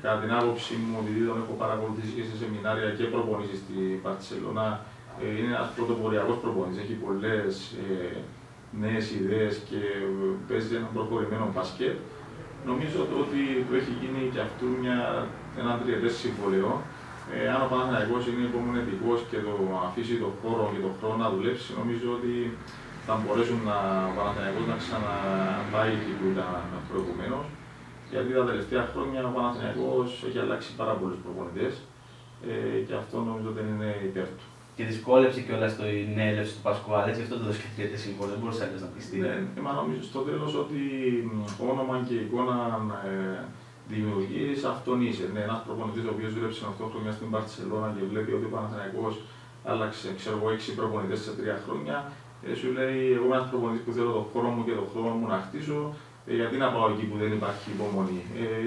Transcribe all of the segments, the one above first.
Κατά την άποψή μου, επειδή τον έχω παρακολουθήσει και σε σεμινάρια και προπονήσεις στη Μπαρσελόνα, είναι ένας πρωτοποριακός προπονητής. Έχει πολλές νέες ιδέες και παίζει ένα προχωρημένο μπάσκετ. Νομίζω ότι του έχει γίνει και αυτού ένα τριετές συμβόλαιο. Αν ο Παναθηναϊκός είναι υπομονετικός και το αφήσει τον χώρο και τον χρόνο να δουλέψει, νομίζω ότι θα μπορέσουν ο Παναθηναϊκός να ξαναπάει εκεί που ήταν προηγουμένως. Γιατί τα τελευταία χρόνια ο Παναθηναϊκός έχει αλλάξει πάρα πολλούς προπονητές και αυτό νομίζω δεν είναι υπέρ του. Και δυσκόλεψε κιόλας η έλευση του Πασκουάλ, έτσι αυτό το δώσει και συμβόλαιο, δεν μπορούσε να πιστεί. Ναι, μα νομίζω στο τέλος ότι όνομα και εικόνα δημιουργείς, αυτόν είσαι. Ναι, ένας προπονητής ο οποίος δούλεψε 8 χρόνια στην Μπαρσελόνα και βλέπει ότι ο Παναθηναϊκός άλλαξε 6 προπονητές σε 3 χρόνια. Σου λέει, εγώ είμαι ένας προπονητής που θέλω τον χώρο μου και τον χρόνο μου να χτίσω, γιατί να πάω εκεί που δεν υπάρχει υπομονή.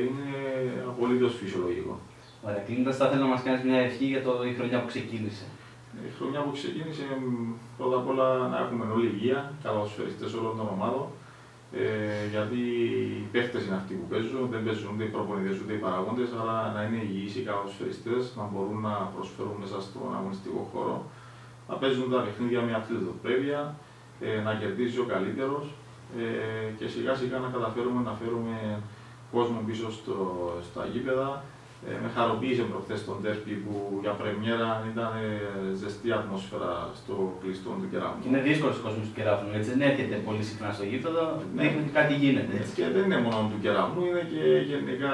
Είναι απολύτως φυσιολογικό. Ωραία, κλείνοντας, θα ήθελα να μας κάνεις μια ευχή για η χρονιά που ξεκίνησε. Η χρονιά που ξεκίνησε, πρώτα απ' όλα να έχουμε όλη υγεία, καλοσφαιριστές όλων των ομάδων. Γιατί οι παίχτες είναι αυτοί που παίζουν, δεν παίζουν ούτε οι προπονητές ούτε οι παραγόντες, άρα να είναι υγιείς οι καλοσφαιριστές, να μπορούν να προσφέρουν μέσα στον αγωνιστικό χώρο, να παίζουν τα παιχνίδια με αθλητοπρέπεια, να κερδίζει ο καλύτερος και σιγά σιγά να καταφέρουμε να φέρουμε κόσμο πίσω στα γήπεδα. Με χαροποίησε προχθές τον τέρπι που για πρεμιέρα ήταν ζεστή ατμόσφαιρα στο κλειστό του Κεράφνου. Είναι δύσκολος ο κόσμος του Κεράφνου, έτσι δεν έρχεται πολύ συχνά στο γήπεδο, δείχνει ότι κάτι γίνεται. Έτσι. Και δεν είναι μόνο του Κεράφνου, είναι και γενικά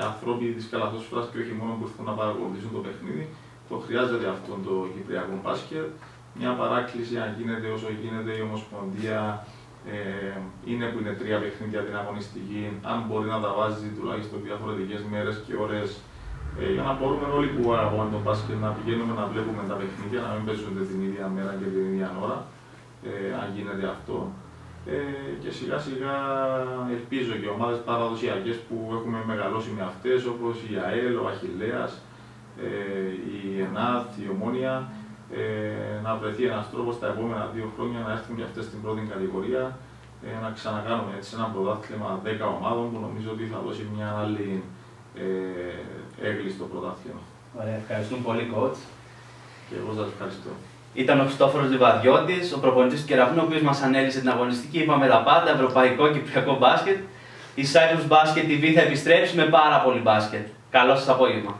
ανθρώποι της καλαθόσφαιρας και όχι μόνο που ήρθαν να παρακολουθήσουν το παιχνίδι. Το χρειάζεται αυτό το κυπριακό μπάσκετ. Μια παράκληση, αν γίνεται όσο γίνεται, η Ομοσπονδία είναι που είναι 3 παιχνίδια την αγωνιστική, αν μπορεί να τα βάζει τουλάχιστον διαφορετικές μέρες και ώρες για να μπορούμε όλοι που αγαπάμε τον μπάσκετ να πηγαίνουμε να βλέπουμε τα παιχνίδια, να μην παίζονται την ίδια μέρα και την ίδια ώρα, αν γίνεται αυτό. Και σιγά σιγά ελπίζω και ομάδες παραδοσιακές που έχουμε μεγαλώσει με αυτές, όπως η ΑΕΛ, ο Αχιλλέας, η ΕΝΑΘ, η Ομόνια, να βρεθεί ένας τρόπος τα επόμενα 2 χρόνια να έρθουν και αυτές στην πρώτη κατηγορία, να ξανακάνουμε έτσι ένα πρωτάθλημα 10 ομάδων που νομίζω ότι θα δώσει μια άλλη έγκλη στο πρωτάθλημα. Ωραία, ευχαριστούμε πολύ, coach. Και εγώ σας ευχαριστώ. Ήταν ο Χριστόφορος Λιβαδιώτης, ο προπονητής του Κεραφνού, ο οποίος μας ανέλησε την αγωνιστική. Είπαμε τα πάντα, ευρωπαϊκό και κυπριακό μπάσκετ. Η Cyprus Basket TV θα επιστρέψει με πάρα πολύ μπάσκετ. Καλό σας απόγευμα.